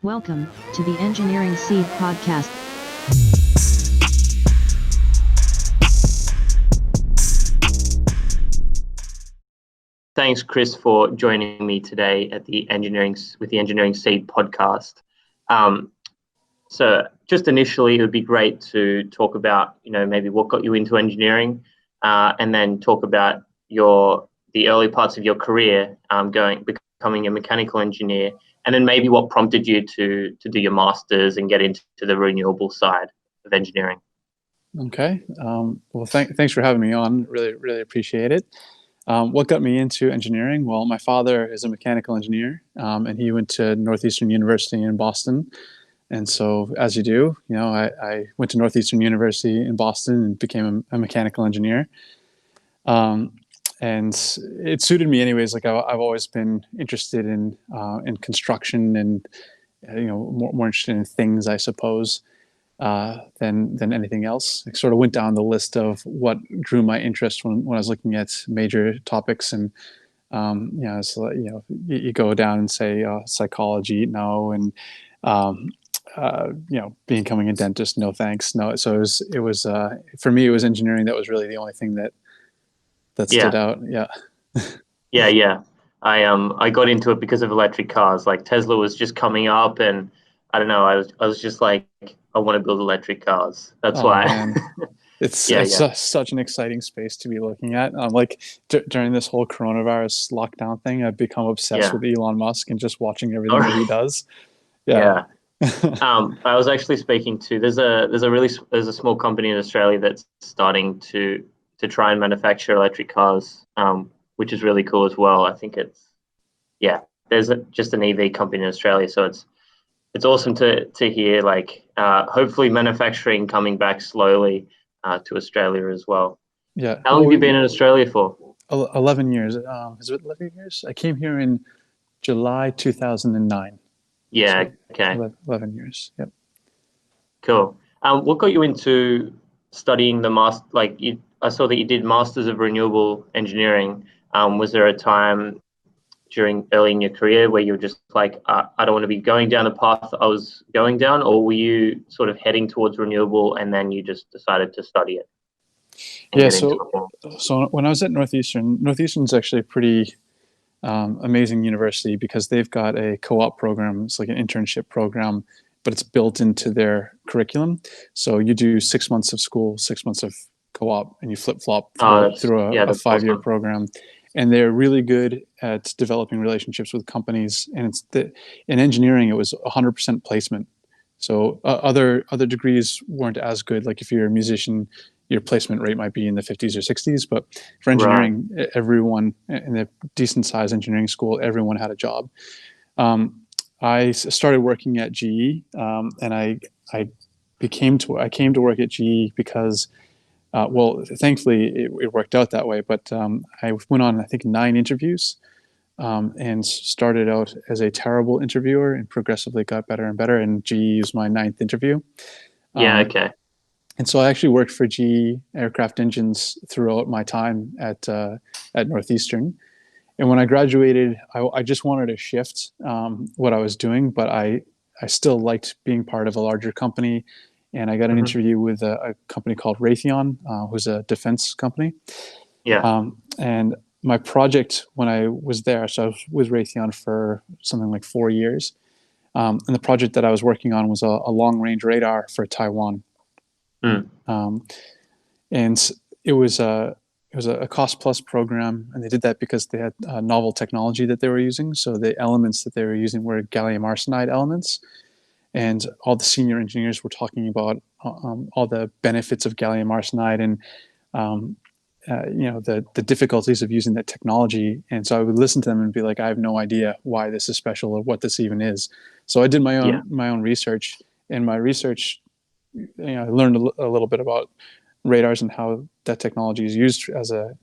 Welcome to the Engineering Seed podcast. Thanks, Chris, for joining me today at the Engineering Seed podcast. So just initially, it would be great to talk about, maybe what got you into engineering, and then talk about the early parts of your career, becoming a mechanical engineer, and then maybe what prompted you to do your master's and get into the renewable side of engineering. Okay. Well, thanks for having me on. Really appreciate it. What got me into engineering? Well, my father is a mechanical engineer, and he went to Northeastern University in Boston. And so, as you do, I went to Northeastern University in Boston and became a mechanical engineer. And it suited me anyways. Like I've always been interested in construction and more interested in things, I suppose, than anything else. I sort of went down the list of what drew my interest when I was looking at major topics, and you go down and say psychology, no, and becoming a dentist, no thanks, no. So it was for me, it was engineering that was really the only thing that stood out. Yeah. I got into it because of electric cars. Like Tesla was just coming up, and I don't know. I was just like, I want to build electric cars. That's why. Man. It's such an exciting space to be looking at. During this whole coronavirus lockdown thing, I've become obsessed with Elon Musk and just watching everything that he does. Yeah. I was actually speaking to there's a small company in Australia that's starting to try and manufacture electric cars, which is really cool as well. I think there's just an EV company in Australia, so it's awesome to hear, hopefully manufacturing coming back slowly to Australia as well. Yeah. How long have you been in Australia for? 11 years. Is it 11 years? I came here in July 2009. Yeah. So Okay. 11 years. Yep. Cool. What got you into studying the master? I saw that you did Masters of Renewable Engineering. Was there a time early in your career where you were just like, I don't want to be going down the path I was going down, or were you sort of heading towards renewable and then you just decided to study it? Yeah. So when I was at Northeastern's actually a pretty amazing university because they've got a co-op program. It's like an internship program, but it's built into their curriculum. So you do 6 months of school, 6 months of co-op, and you flip-flop through a 5-year program. And they're really good at developing relationships with companies. And in engineering, it was 100% placement. So other degrees weren't as good. Like if you're a musician, your placement rate might be in the 50s or 60s. But for engineering, everyone in a decent sized engineering school, everyone had a job. I started working at GE, and I came to work at GE because, thankfully it worked out that way. But I went on, I think, 9 interviews, and started out as a terrible interviewer and progressively got better and better. And GE was my 9th interview. Okay. And so I actually worked for GE Aircraft Engines throughout my time at Northeastern. And when I graduated, I just wanted to shift what I was doing, but I still liked being part of a larger company. And I got an interview with a company called Raytheon, who's a defense company. Yeah. And my project when I was there, so I was with Raytheon for something like 4 years. And the project that I was working on was a long-range radar for Taiwan. And it was a cost-plus program, and they did that because they had novel technology that they were using. So the elements that they were using were gallium arsenide elements. And all the senior engineers were talking about all the benefits of gallium arsenide and the difficulties of using that technology. And so I would listen to them and be like, I have no idea why this is special or what this even is. So I did my own research. And my research, I learned a little bit about radars and how that technology is used as a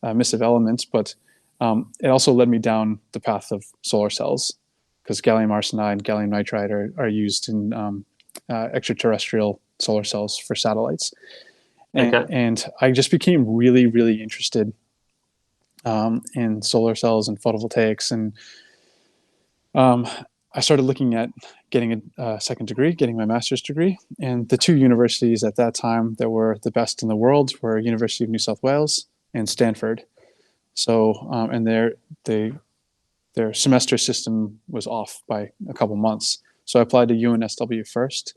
emissive element. But it also led me down the path of solar cells, because gallium arsenide, gallium nitride are used in extraterrestrial solar cells for satellites. And I just became really, really interested in solar cells and photovoltaics. And I started looking at getting a second degree, getting my master's degree. And the two universities at that time that were the best in the world were University of New South Wales and Stanford. So, and their semester system was off by a couple months. So I applied to UNSW first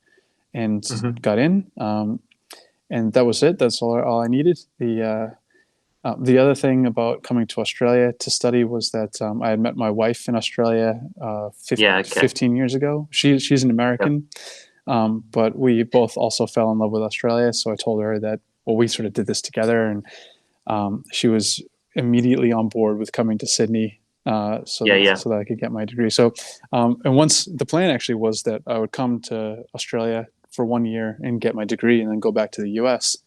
and got in. And that was it. That's all I needed. The other thing about coming to Australia to study was that I had met my wife in Australia 15 years ago. She's an American, but we both also fell in love with Australia. So I told her that, well, we sort of did this together, and she was immediately on board with coming to Sydney so that I could get my degree. So, and once the plan actually was that I would come to Australia for 1 year and get my degree and then go back to the US.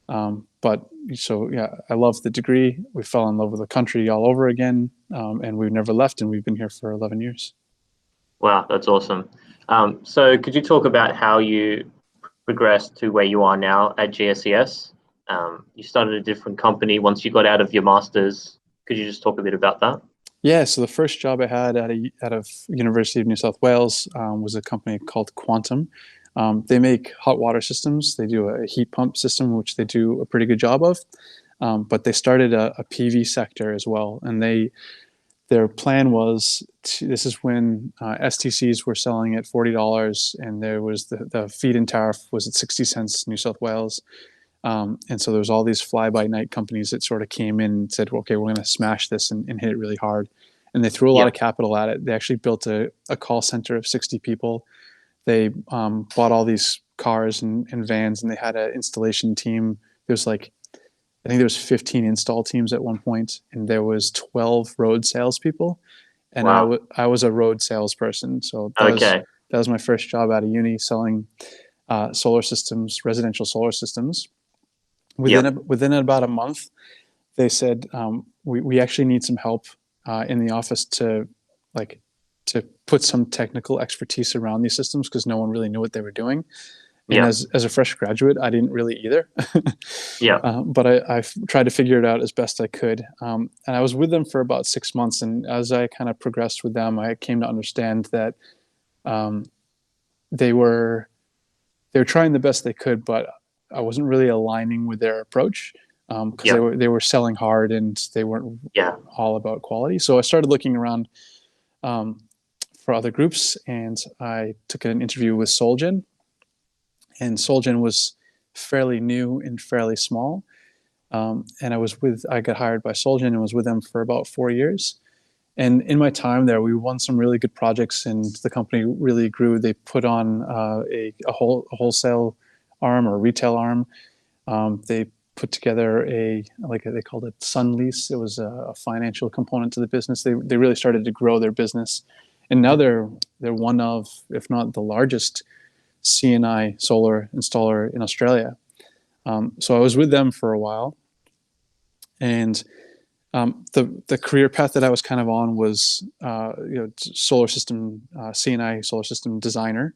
But so, yeah, I love the degree. We fell in love with the country all over again. And we've never left, and we've been here for 11 years. Wow, that's awesome. So could you talk about how you progressed to where you are now at GSES? You started a different company once you got out of your master's. Could you just talk a bit about that? Yeah, so the first job I had out of University of New South Wales was a company called Quantum. They make hot water systems. They do a heat pump system, which they do a pretty good job of. But they started a PV sector as well. And their plan was, this is when STCs were selling at $40, and there was the feed-in tariff was at 60 cents New South Wales. And so there was all these fly-by-night companies that sort of came in and said, well, okay, we're going to smash this and hit it really hard. And they threw a lot of capital at it. They actually built a call center of 60 people. They bought all these cars and vans, and they had an installation team. There's I think there was 15 install teams at one point, and there was 12 road salespeople. And wow. I was a road salesperson. So that was my first job out of uni, selling solar systems, residential solar systems. Within about a month, they said, we actually need some help in the office to put some technical expertise around these systems, because no one really knew what they were doing. And as a fresh graduate, I didn't really either. But I tried to figure it out as best I could. And I was with them for about 6 months. And as I kind of progressed with them, I came to understand that they were trying the best they could, but I wasn't really aligning with their approach, because they were selling hard and they weren't all about quality. So I started looking around for other groups, and I took an interview with Solgen. And Solgen was fairly new and fairly small. And I got hired by Solgen and was with them for about 4 years. And in my time there, we won some really good projects, and the company really grew. They put on a wholesale arm or retail arm. They put together they called it Sun Lease. It was a financial component to the business. They really started to grow their business. And now they're one of, if not the largest, C&I solar installer in Australia. So I was with them for a while, and the career path that I was kind of on was solar system C&I solar system designer,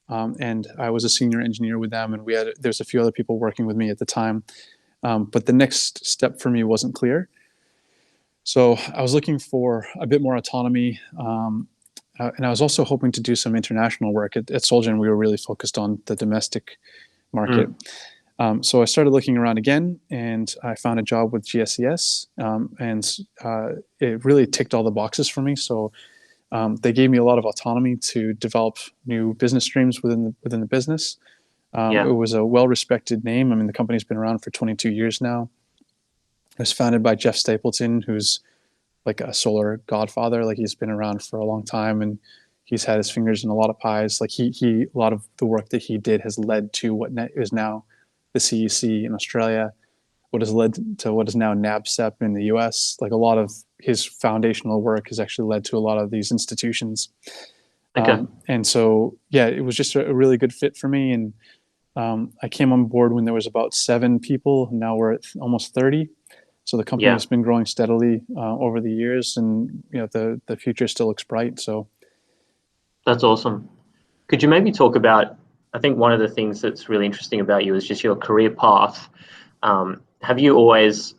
and I was a senior engineer with them, and there's a few other people working with me at the time, but the next step for me wasn't clear. So I was looking for a bit more autonomy. And I was also hoping to do some international work. At Solgen, we were really focused on the domestic market. So I started looking around again, and I found a job with GSES, and it really ticked all the boxes for me. So they gave me a lot of autonomy to develop new business streams within the business. It was a well-respected name. I mean, the company's been around for 22 years now. It was founded by Jeff Stapleton, who's like a solar godfather. Like, he's been around for a long time, and he's had his fingers in a lot of pies. Like a lot of the work that he did has led to what is now the CEC in Australia, what has led to what is now NABCEP in the US. Like, a lot of his foundational work has actually led to a lot of these institutions. And so, it was just a really good fit for me. And I came on board when there was about 7 people. Now we're at almost 30. So the company has been growing steadily over the years, and the future still looks bright. So that's awesome. Could you maybe talk about? I think one of the things that's really interesting about you is just your career path. Have you always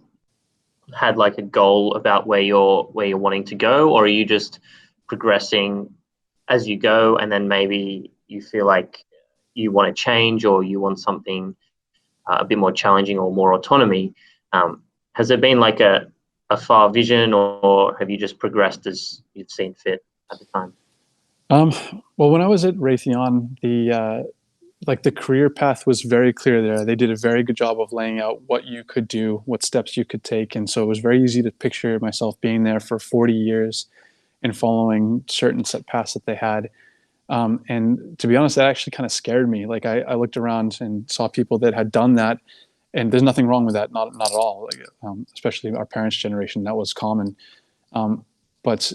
had a goal about where you're wanting to go, or are you just progressing as you go, and then maybe you feel like you want to change or you want something a bit more challenging or more autonomy. Has there been like a far vision, or have you just progressed as you've seen fit at the time? Well, when I was at Raytheon, the career path was very clear there. They did a very good job of laying out what you could do, what steps you could take. And so it was very easy to picture myself being there for 40 years and following certain set paths that they had. And to be honest, that actually kind of scared me. Like I looked around and saw people that had done that, and there's nothing wrong with that, not at all. Like, especially our parents' generation, that was common. But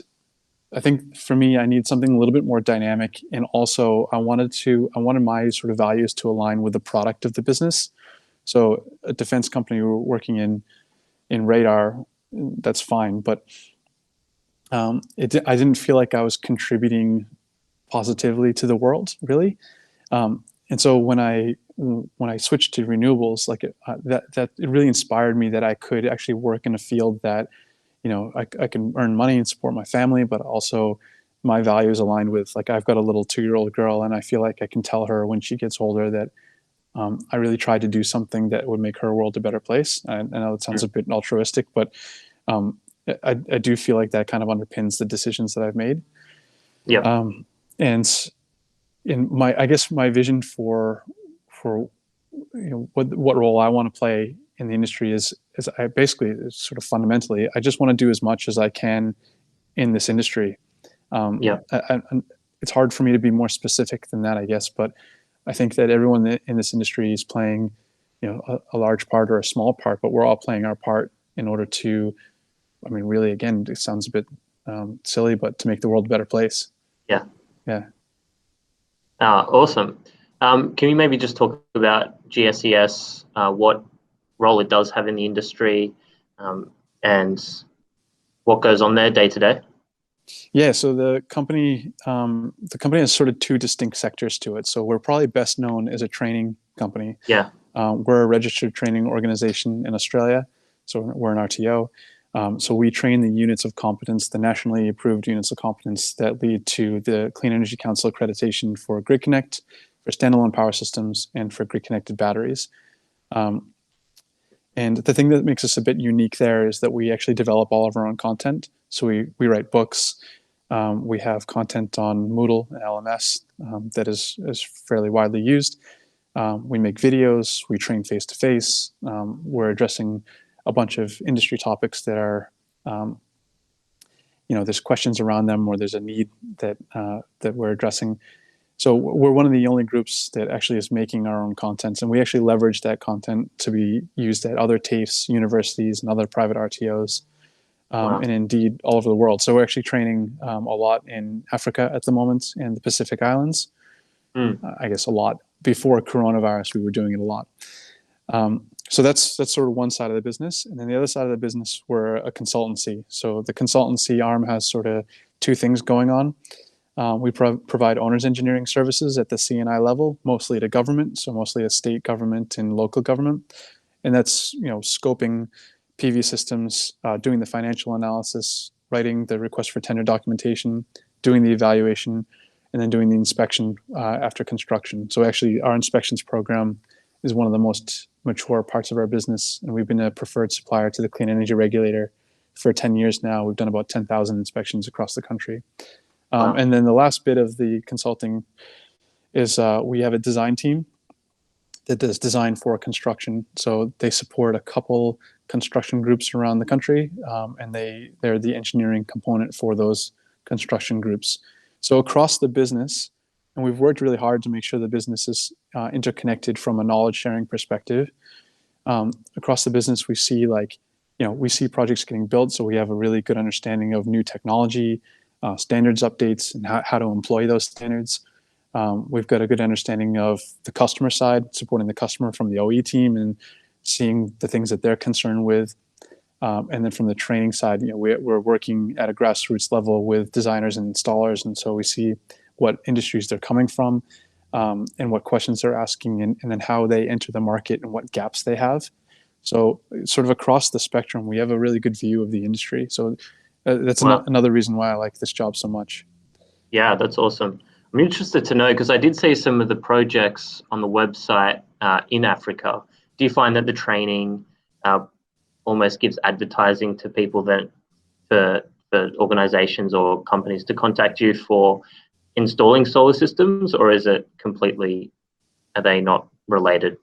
I think for me, I need something a little bit more dynamic, and also I wanted my sort of values to align with the product of the business. So a defense company we were working in radar, that's fine, but I didn't feel like I was contributing positively to the world, really. And so when I switched to renewables, like that it really inspired me that I could actually work in a field that, I can earn money and support my family, but also my values aligned with, like, I've got a little 2-year-old girl, and I feel like I can tell her when she gets older that I really tried to do something that would make her world a better place. I know it sounds a bit altruistic, but I do feel like that kind of underpins the decisions that I've made. Yeah. And in I guess my vision for what role I want to play in the industry is I basically, sort of fundamentally, I just want to do as much as I can in this industry. It's hard for me to be more specific than that, I guess, but I think that everyone in this industry is playing, a large part or a small part, but we're all playing our part in order to, really, again, it sounds a bit silly, but to make the world a better place. Yeah. Yeah. Awesome. Can you maybe just talk about GSES, what role it does have in the industry, and what goes on there day to day? Yeah, so the company has sort of two distinct sectors to it. So we're probably best known as a training company. Yeah. We're a registered training organization in Australia, so we're an RTO. So we train the units of competence, the nationally approved units of competence that lead to the Clean Energy Council accreditation for Grid Connect, for standalone power systems, and for grid connected batteries. And the thing that makes us a bit unique there is that we actually develop all of our own content. So we write books. We have content on Moodle and LMS that is fairly widely used. We make videos. We train face-to-face. We're addressing a bunch of industry topics that are, there's questions around them, or there's a need that we're addressing. So we're one of the only groups that actually is making our own content, and we actually leverage that content to be used at other TAFEs, universities, and other private RTOs, and indeed all over the world. So we're actually training a lot in Africa at the moment and the Pacific Islands. I guess a lot. Before coronavirus, we were doing it a lot. So that's sort of one side of the business. And then the other side of the business, we're a consultancy. So the consultancy arm has sort of two things going on. We provide owner's engineering services at the C&I level, mostly to government, so mostly to state government and local government. And that's, scoping PV systems, doing the financial analysis, writing the request for tender documentation, doing the evaluation, and then doing the inspection after construction. So actually, our inspections program is one of the most mature parts of our business, and we've been a preferred supplier to the Clean Energy Regulator for 10 years now. We've done about 10,000 inspections across the country. And then the last bit of the consulting is we have a design team that does design for construction. So they support a couple construction groups around the country, and they're the engineering component for those construction groups. So across the business, and we've worked really hard to make sure the business is interconnected from a knowledge sharing perspective. Across the business, we see projects getting built, so we have a really good understanding of new technology, standards updates, and how to employ those standards. We've got a good understanding of the customer side, supporting the customer from the OE team and seeing the things that they're concerned with. And then from the training side, we're working at a grassroots level with designers and installers, and so we see what industries they're coming from, and what questions they're asking, and then how they enter the market and what gaps they have. So sort of across the spectrum, we have a really good view of the industry. So that's another reason why I like this job so much. Yeah, that's awesome. I'm interested to know because I did see some of the projects on the website in Africa. Do you find that the training uh, almost gives advertising to people that for organizations or companies to contact you for installing solar systems, or is it completely, are they not related?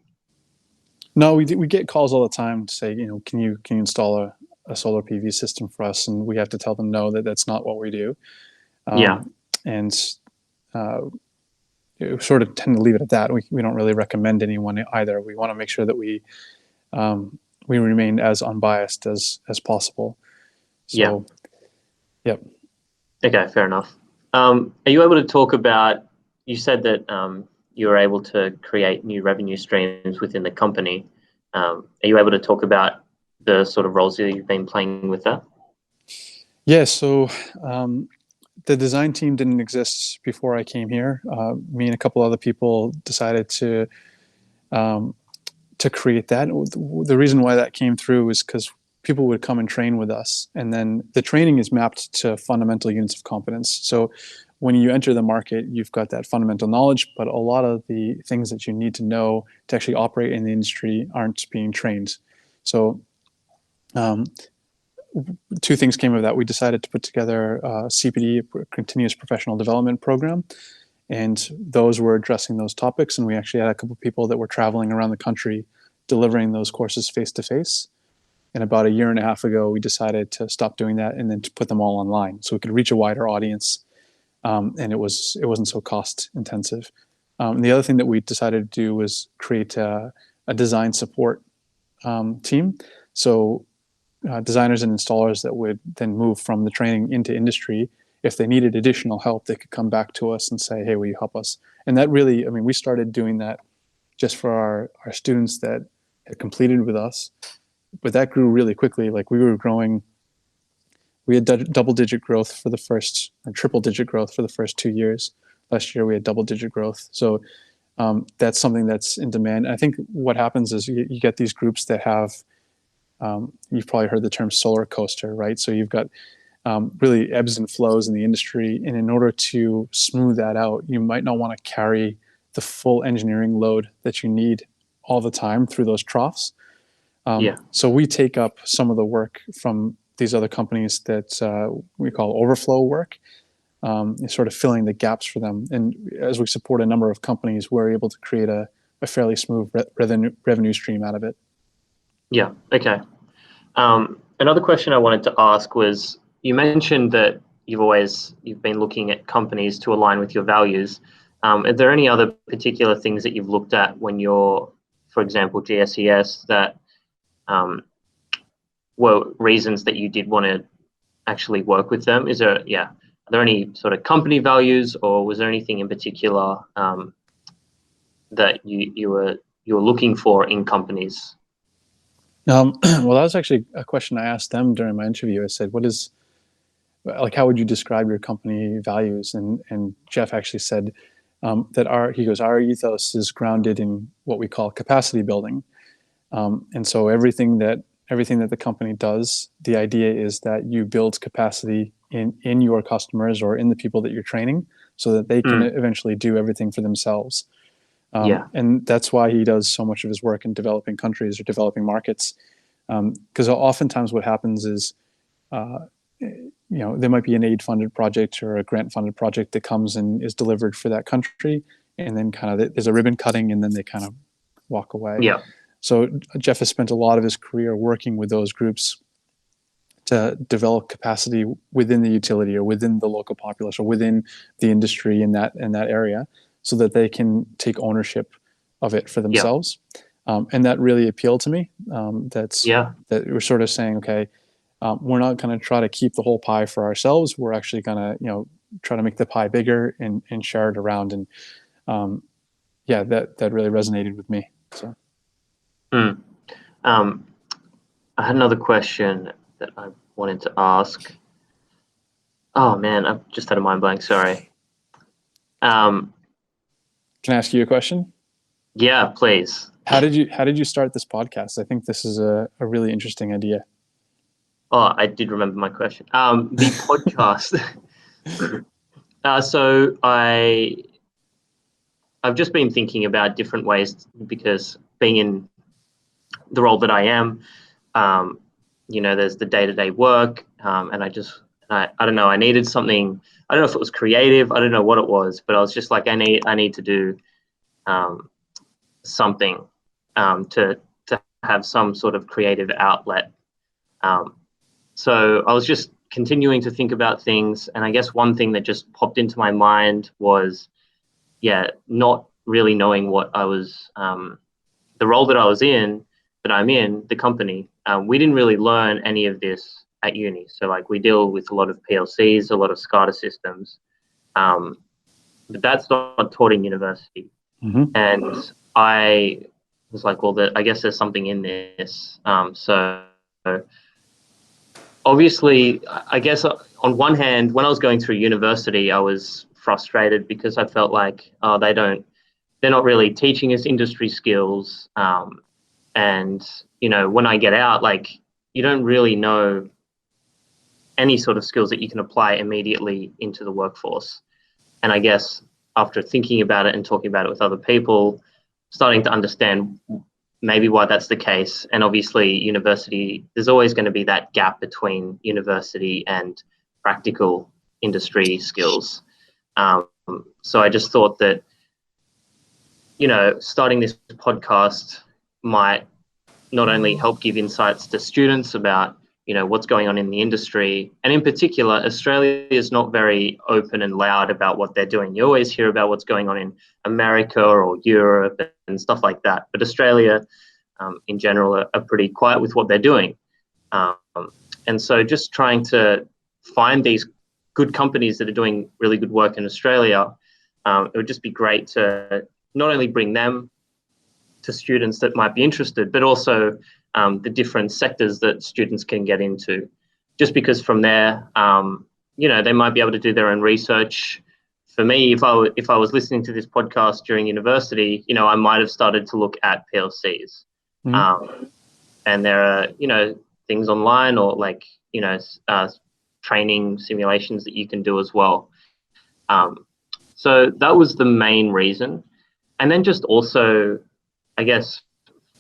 No, we get calls all the time to say, can you install a solar PV system for us? And we have to tell them no, that's not what we do. Yeah, And we sort of tend to leave it at that. We don't really recommend anyone either. We want to make sure that we remain as unbiased as possible. yeah. So, yep. Okay, fair enough. Are you able to talk about, you said that you were able to create new revenue streams within the company. Are you able to talk about the sort of roles that you've been playing with that? Yeah. So the design team didn't exist before I came here. Me and a couple other people decided to create that. The reason why that came through is because people would come and train with us, and then the training is mapped to fundamental units of competence. So when you enter the market, you've got that fundamental knowledge, but a lot of the things that you need to know to actually operate in the industry aren't being trained. So two things came of that. We decided to put together a CPD, a continuous professional development program, and those were addressing those topics. And we actually had a couple of people that were traveling around the country delivering those courses face to face. And about a year and a half ago, we decided to stop doing that and then to put them all online so we could reach a wider audience, and it wasn't so cost intensive. The other thing that we decided to do was create a design support team. So designers and installers that would then move from the training into industry, if they needed additional help, they could come back to us and say, hey, will you help us? And that really, I mean, we started doing that just for our students that had completed with us, but that grew really quickly. Like we were growing, we had double-digit growth for the first, or triple-digit growth for the first 2 years. Last year we had double-digit growth. So that's something that's in demand. And I think what happens is you get these groups that have, you've probably heard the term solar coaster, right? So you've got really ebbs and flows in the industry. And in order to smooth that out, you might not want to carry the full engineering load that you need all the time through those troughs. So we take up some of the work from these other companies that we call overflow work, sort of filling the gaps for them. And as we support a number of companies, we're able to create a fairly smooth revenue stream out of it. Yeah, okay. Another question I wanted to ask was, you mentioned that you've been looking at companies to align with your values. Are there any other particular things that you've looked at when you're, for example, GSES, that were reasons that you did want to actually work with them? Are there any sort of company values, or was there anything in particular that you were looking for in companies? Well, that was actually a question I asked them during my interview. I said, how would you describe your company values? And Jeff actually said that our ethos is grounded in what we call capacity building. And so everything that the company does, the idea is that you build capacity in your customers or in the people that you're training so that they can eventually do everything for themselves. And that's why he does so much of his work in developing countries or developing markets. Because oftentimes what happens is, there might be an aid-funded project or a grant-funded project that comes and is delivered for that country, and then kind of there's a ribbon cutting, and then they kind of walk away. Yeah. So Jeff has spent a lot of his career working with those groups to develop capacity within the utility or within the local populace or within the industry in that area, so that they can take ownership of it for themselves. And that really appealed to me. That we're sort of saying, okay, we're not going to try to keep the whole pie for ourselves. We're actually going to, try to make the pie bigger and share it around. And that really resonated with me. So. I had another question that I wanted to ask. Oh man, I've just had a mind blank. Sorry. Can I ask you a question? Yeah, please. How did you start this podcast? I think this is a really interesting idea. Oh, I did remember my question. The podcast. So I've just been thinking about different ways, because being in the role that I am, there's the day-to-day work, and I don't know, I needed something. I don't know if it was creative, I don't know what it was, but I was just like, I need to do something to have some sort of creative outlet. So I was just continuing to think about things, and I guess one thing that just popped into my mind was, not really knowing what I was, the role that I'm in, the company. We didn't really learn any of this at uni. So like, we deal with a lot of PLCs, a lot of SCADA systems, but that's not taught in university. Mm-hmm. And I was like, well, I guess there's something in this. So obviously, I guess on one hand, when I was going through university, I was frustrated because I felt like, they're not really teaching us industry skills. And, when I get out, like, you don't really know any sort of skills that you can apply immediately into the workforce. And I guess after thinking about it and talking about it with other people, starting to understand maybe why that's the case. And obviously, university, there's always going to be that gap between university and practical industry skills. So I just thought that, starting this podcast might not only help give insights to students about, what's going on in the industry. And in particular, Australia is not very open and loud about what they're doing. You always hear about what's going on in America or Europe and stuff like that. But Australia, in general, are pretty quiet with what they're doing. And so just trying to find these good companies that are doing really good work in Australia, it would just be great to not only bring them to students that might be interested, but also the different sectors that students can get into. Just because from there, they might be able to do their own research. For me, if I was listening to this podcast during university, I might have started to look at PLCs. Mm-hmm. And there are, things online, or like, training simulations that you can do as well. So that was the main reason. And then just also, I guess,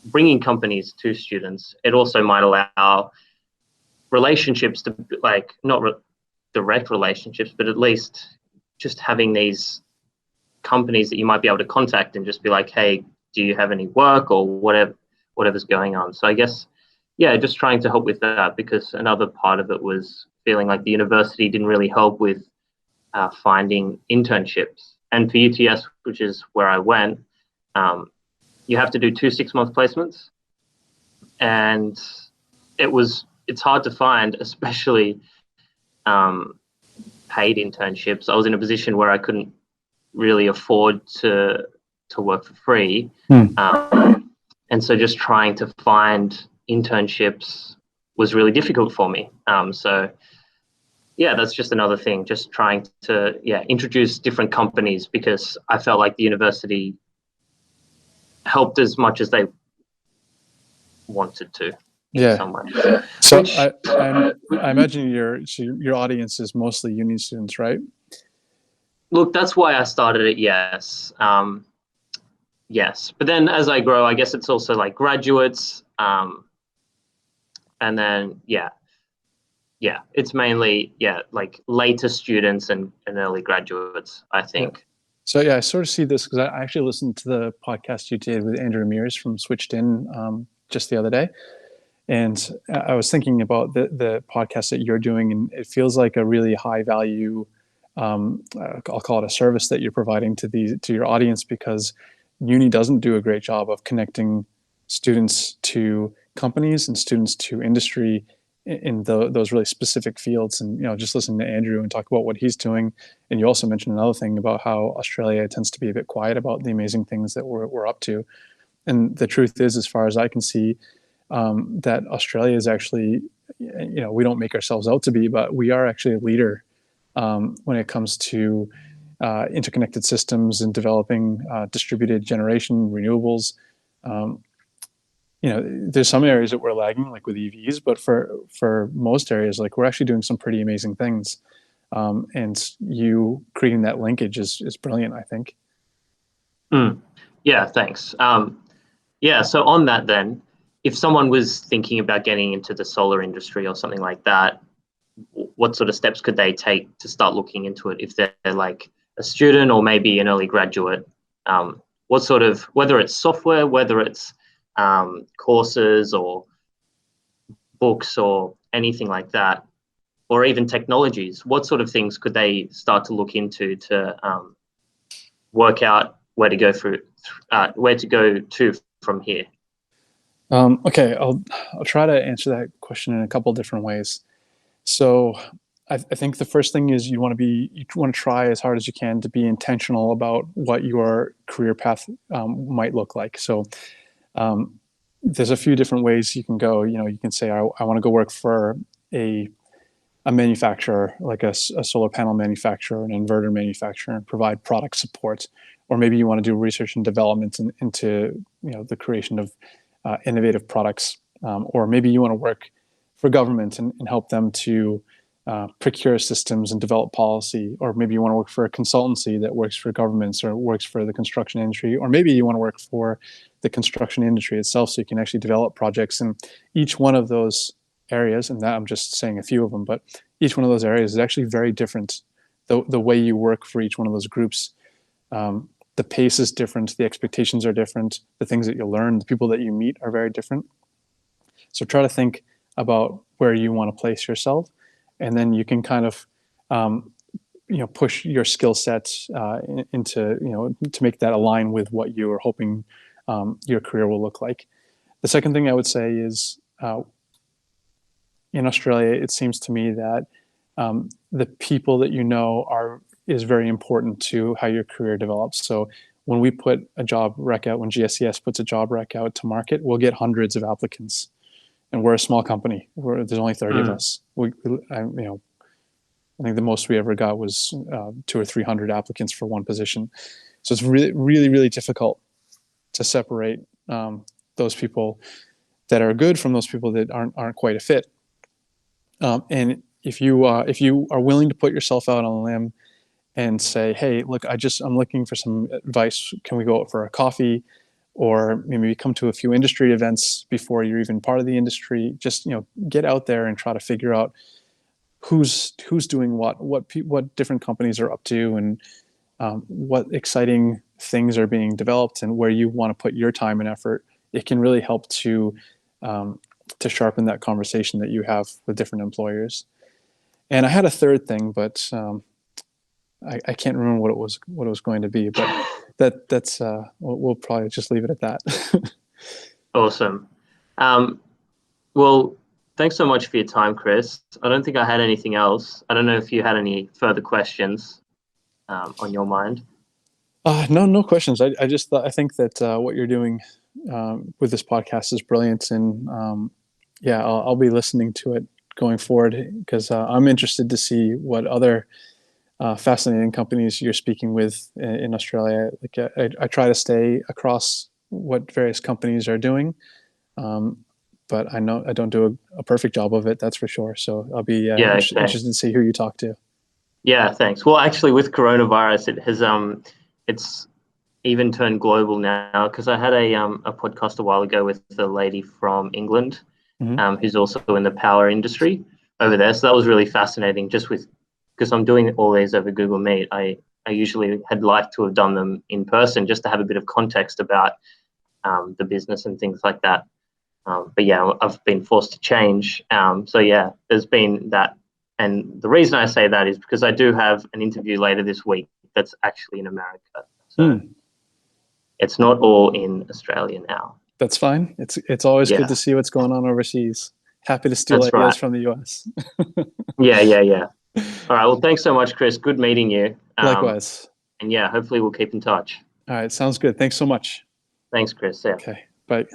bringing companies to students, it also might allow relationships to, like, not direct relationships, but at least just having these companies that you might be able to contact and just be like, hey, do you have any work, or whatever's going on. So I guess, just trying to help with that, because another part of it was feeling like the university didn't really help with finding internships. And for UTS, which is where I went, you have to do 2 6-month placements, and it's hard to find, especially paid internships. I was in a position where I couldn't really afford to work for free. And so just trying to find internships was really difficult for me. So that's just another thing, just trying to introduce different companies, because I felt like the university helped as much as they wanted to. So much. So I imagine your audience is mostly uni students, right? Look, that's why I started at GSES. Yes, but then as I grow, I guess it's also like graduates, and then it's mainly like later students and early graduates, I think. Yeah. So I sort of see this because I actually listened to the podcast you did with Andrew Mears from Switched In just the other day. And I was thinking about the podcast that you're doing, and it feels like a really high value, I'll call it a service that you're providing to your audience, because uni doesn't do a great job of connecting students to companies and students to industry in those really specific fields. And, just listening to Andrew and talk about what he's doing. And you also mentioned another thing about how Australia tends to be a bit quiet about the amazing things that we're up to. And the truth is, as far as I can see, that Australia is actually, we don't make ourselves out to be, but we are actually a leader when it comes to interconnected systems and developing distributed generation, renewables. There's some areas that we're lagging, like with EVs, but for most areas, like, we're actually doing some pretty amazing things. and you creating that linkage is brilliant, I think. Yeah, thanks. So on that then, if someone was thinking about getting into the solar industry or something like that, what sort of steps could they take to start looking into it if they're like a student or maybe an early graduate? What sort of, whether it's software, whether it's courses or books or anything like that, or even technologies, what sort of things could they start to look into to work out where to go to from here? Okay, I'll try to answer that question in a couple different ways. So I think the first thing is you want to try as hard as you can to be intentional about what your career path might look like. So there's a few different ways you can go. You can say, I want to go work for a manufacturer, like a solar panel manufacturer, an inverter manufacturer, and provide product support. Or maybe you want to do research and development into the creation of innovative products. Or maybe you want to work for government and help them to procure systems and develop policy. Or maybe you want to work for a consultancy that works for governments or works for the construction industry. Or maybe you want to work for the construction industry itself so you can actually develop projects. And each one of those areas, and that I'm just saying a few of them, but each one of those areas is actually very different. The way you work for each one of those groups, the pace is different, the expectations are different, the things that you learn, the people that you meet are very different. So try to think about where you want to place yourself, and then you can kind of push your skill sets into to make that align with what you are hoping your career will look like. The second thing I would say is in Australia, it seems to me that the people that is very important to how your career develops. So when we put a job rec out, when GSES puts a job rec out to market, we'll get hundreds of applicants. And we're a small company. There's only 30 of us. I think the most we ever got was 200 or 300 applicants for one position. So it's really, really, really difficult to separate those people that are good from those people that aren't quite a fit. And if you are willing to put yourself out on a limb and say, hey, look, I'm looking for some advice. Can we go out for a coffee? Or maybe come to a few industry events before you're even part of the industry. Just get out there and try to figure out who's doing what different companies are up to, and what exciting things are being developed, and where you want to put your time and effort. It can really help to sharpen that conversation that you have with different employers. And I had a third thing, but I can't remember what it was going to be, but that's we'll probably just leave it at that. Awesome. Well, thanks so much for your time, Chris. I don't think I had anything else. I don't know if you had any further questions on your mind. No questions. I think that what you're doing with this podcast is brilliant, and I'll be listening to it going forward, because I'm interested to see what other fascinating companies you're speaking with in Australia. Like I try to stay across what various companies are doing, but I know I don't do a perfect job of it, that's for sure. So I'll be interested to see who you talk to. Yeah, thanks. Well, actually, with coronavirus, it has it's even turned global now, because I had a podcast a while ago with a lady from England, who's also in the power industry over there. So that was really fascinating, because I'm doing all these over Google Meet. I usually had liked to have done them in person, just to have a bit of context about the business and things like that. But yeah, I've been forced to change. So yeah, there's been that. And the reason I say that is because I do have an interview later this week that's actually in America. So it's not all in Australia now. That's fine. It's always good to see what's going on overseas. Happy to steal ideas from the US. Yeah. All right. Well, thanks so much, Chris. Good meeting you. Likewise. And yeah, hopefully we'll keep in touch. All right. Sounds good. Thanks so much. Thanks, Chris. Yeah. Okay. Bye.